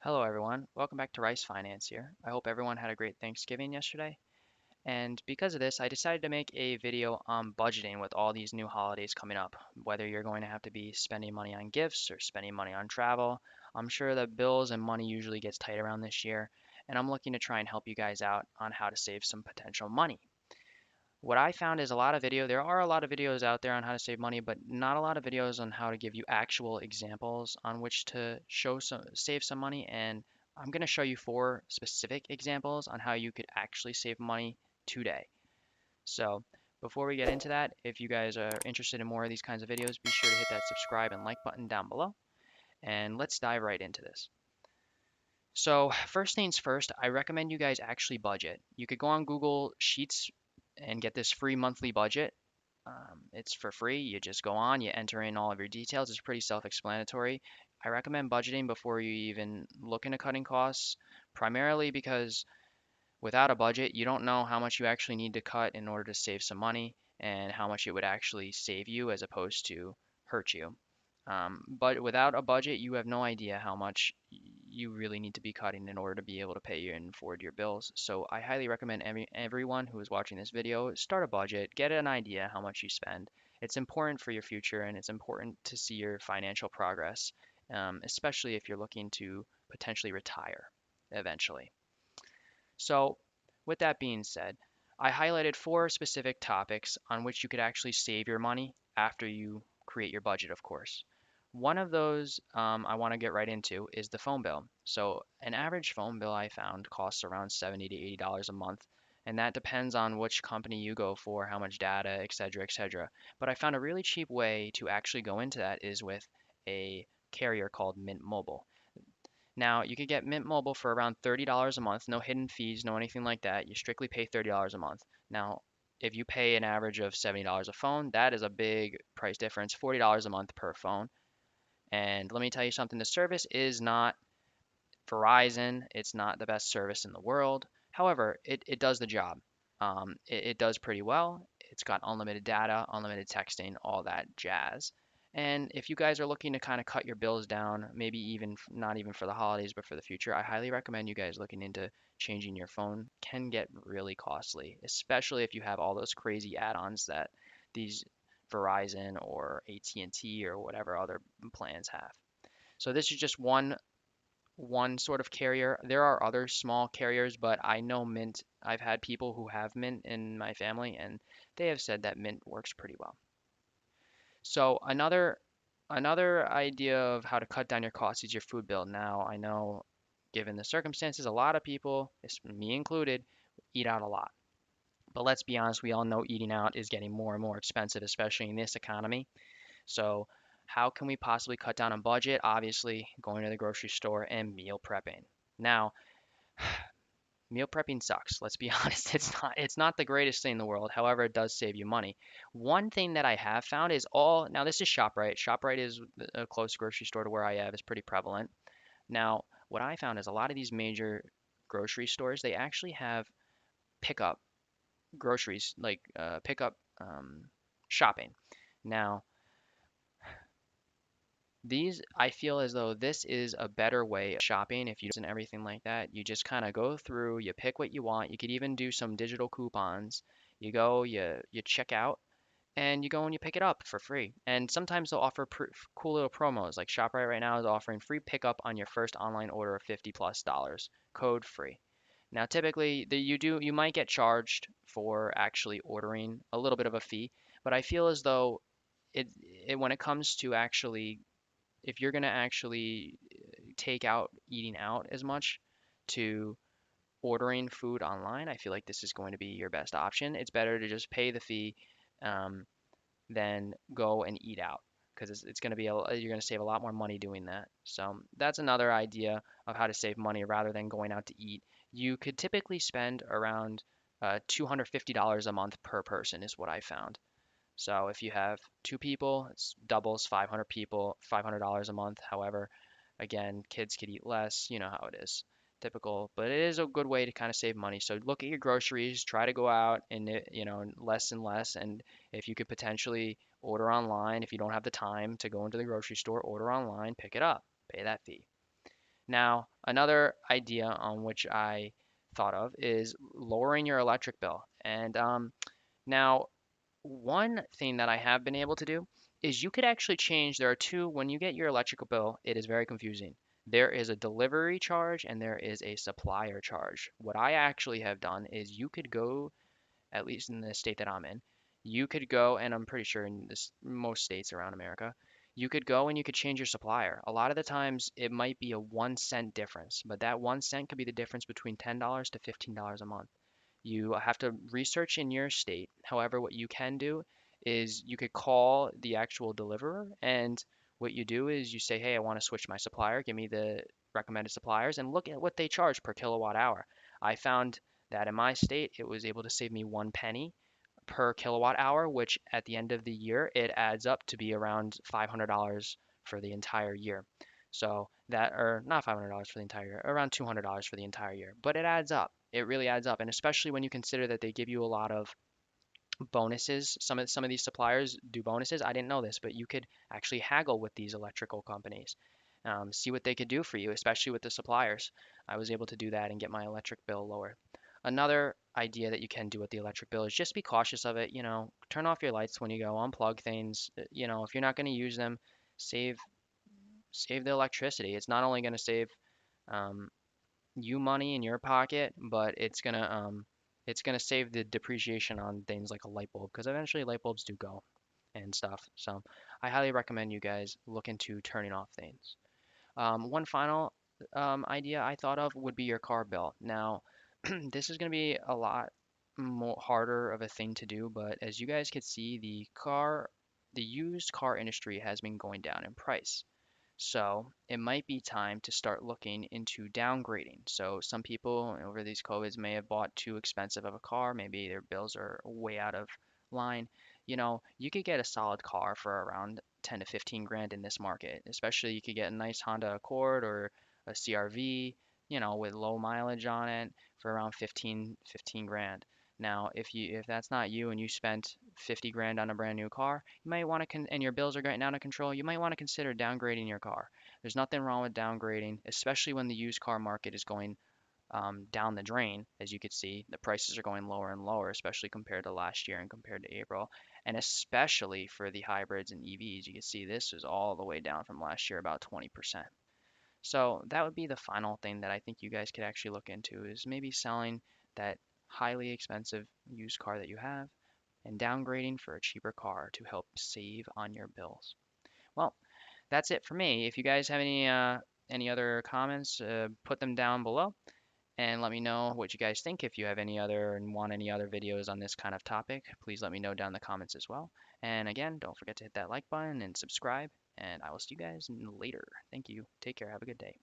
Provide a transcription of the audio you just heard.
Hello everyone, welcome back to Rice Finance here. I hope everyone had a great Thanksgiving yesterday. And because of this, I decided to make a video on budgeting with all these new holidays coming up. Whether you're going to have to be spending money on gifts or spending money on travel, I'm sure that bills and money usually gets tight around this year, and I'm looking to try and help you guys out on how to save some potential money. What I found is there are a lot of videos out there on how to save money, but not a lot of videos on how to give you actual examples on which to save some money. And I'm going to show you four specific examples on how you could actually save money today. So before we get into that, if you guys are interested in more of these kinds of videos, be sure to hit that subscribe and like button down below. And let's dive right into this. So first things first, I recommend you guys actually budget. You could go on Google Sheets and get this free monthly budget. It's for free. You just go on, you enter in all of your details. It's pretty self-explanatory. I recommend budgeting before you even look into cutting costs, primarily because without a budget, you don't know how much you actually need to cut in order to save some money and how much it would actually save you as opposed to hurt you. But without a budget, you have no idea how much you really need to be cutting in order to be able to pay and afford your bills. So I highly recommend everyone who is watching this video start a budget, get an idea how much you spend. It's important for your future and it's important to see your financial progress, especially if you're looking to potentially retire eventually. So, with that being said, I highlighted four specific topics on which you could actually save your money after you create your budget, of course. One of those I want to get right into is the phone bill. So, an average phone bill I found costs around $70 to $80 a month, and that depends on which company you go for, how much data, etc., etc. But I found a really cheap way to actually go into that is with a carrier called Mint Mobile. Now, you could get Mint Mobile for around $30 a month, no hidden fees, no anything like that. You strictly pay $30 a month. Now, if you pay an average of $70 a phone, that is a big price difference, $40 a month per phone. And let me tell you something, the service is not Verizon, it's not the best service in the world. However, it does the job. It does pretty well. It's got unlimited data, unlimited texting, all that jazz. And if you guys are looking to kind of cut your bills down, maybe even not even for the holidays, but for the future, I highly recommend you guys looking into changing your phone. Can get really costly, especially if you have all those crazy add-ons that these Verizon or AT&T or whatever other plans have. So this is just one sort of carrier. There are other small carriers, but I know Mint. I've had people who have Mint in my family, and they have said that Mint works pretty well. So another idea of how to cut down your costs is your food bill. Now, I know given the circumstances, a lot of people, me included, eat out a lot. But let's be honest, we all know eating out is getting more and more expensive, especially in this economy. So how can we possibly cut down on budget? Obviously, going to the grocery store and meal prepping. Now, meal prepping sucks. Let's be honest. It's not the greatest thing in the world. However, it does save you money. One thing that I have found is all now this is ShopRite. ShopRite is a close grocery store to where I am is pretty prevalent. Now, what I found is a lot of these major grocery stores, they actually have pickup groceries, like pickup shopping. Now, these, I feel as though this is a better way of shopping if you and everything like that. You just kind of go through, you pick what you want. You could even do some digital coupons. You go, you check out, and you go and you pick it up for free. And sometimes they'll offer cool little promos. Like ShopRite right now is offering free pickup on your first online order of $50+, code free. Now, typically, you might get charged for actually ordering a little bit of a fee, but I feel as though it, when it comes to actually if you're going to actually take out eating out as much to ordering food online, I feel like this is going to be your best option. It's better to just pay the fee um, than go and eat out because it's going to be you're going to save a lot more money doing that. So that's another idea of how to save money rather than going out to eat. You could typically spend around $250 a month per person is what I found. So if you have two people, it's doubles 500 people, $500 a month. However, again, kids could eat less, you know how it is. Typical, but it is a good way to kind of save money. So look at your groceries, try to go out and less and less. And if you could potentially order online, if you don't have the time to go into the grocery store, order online, pick it up, pay that fee. Now, another idea on which I thought of is lowering your electric bill. And now, one thing that I have been able to do is you could actually change. There are two, when you get your electrical bill, it is very confusing. There is a delivery charge and there is a supplier charge. What I actually have done is you could go, at least in the state that I'm in, you could go, and I'm pretty sure in most states around America, you could go and you could change your supplier. A lot of the times it might be a 1 cent difference, but that 1 cent could be the difference between $10 to $15 a month. You have to research in your state. However, what you can do is you could call the actual deliverer, and what you do is you say, hey, I want to switch my supplier. Give me the recommended suppliers and look at what they charge per kilowatt hour. I found that in my state, it was able to save me 1 penny per kilowatt hour, which at the end of the year, it adds up to be around $500 for the entire year. So that, or not $500 for the entire year, around $200 for the entire year. But it adds up. It really adds up. And especially when you consider that they give you a lot of bonuses. Some of these suppliers do bonuses. I didn't know this, but you could actually haggle with these electrical companies. See what they could do for you, especially with the suppliers. I was able to do that and get my electric bill lower. Another idea that you can do with the electric bill is just be cautious of it. Turn off your lights when you go, unplug things. If you're not going to use them, save save the electricity. It's not only going to save um, you money in your pocket, but it's gonna save the depreciation on things like a light bulb because eventually light bulbs do go and stuff. So I highly recommend you guys look into turning off things. One final idea I thought of would be your car bill. Now, this is gonna be a lot more harder of a thing to do, but as you guys can see, the used car industry has been going down in price. So it might be time to start looking into downgrading. So some people over these COVIDs may have bought too expensive of a car. Maybe their bills are way out of line. You could get a solid car for around 10 to 15 grand in this market. Especially you could get a nice Honda Accord or a CRV, with low mileage on it for around 15 grand. Now, if that's not you and you spent 50 grand on a brand new car, you might want to, and your bills are getting out of control, you might want to consider downgrading your car. There's nothing wrong with downgrading, especially when the used car market is going down the drain. As you can see, the prices are going lower and lower, especially compared to last year and compared to April. And especially for the hybrids and EVs, you can see this is all the way down from last year, about 20%. So that would be the final thing that I think you guys could actually look into is maybe selling that highly expensive used car that you have and downgrading for a cheaper car to help save on your bills. Well, that's it for me. If you guys have any other comments, put them down below and let me know what you guys think. If you have any other and want any other videos on this kind of topic, please let me know down in the comments as well. And again, don't forget to hit that like button and subscribe, and I will see you guys later. Thank you. Take care. Have a good day.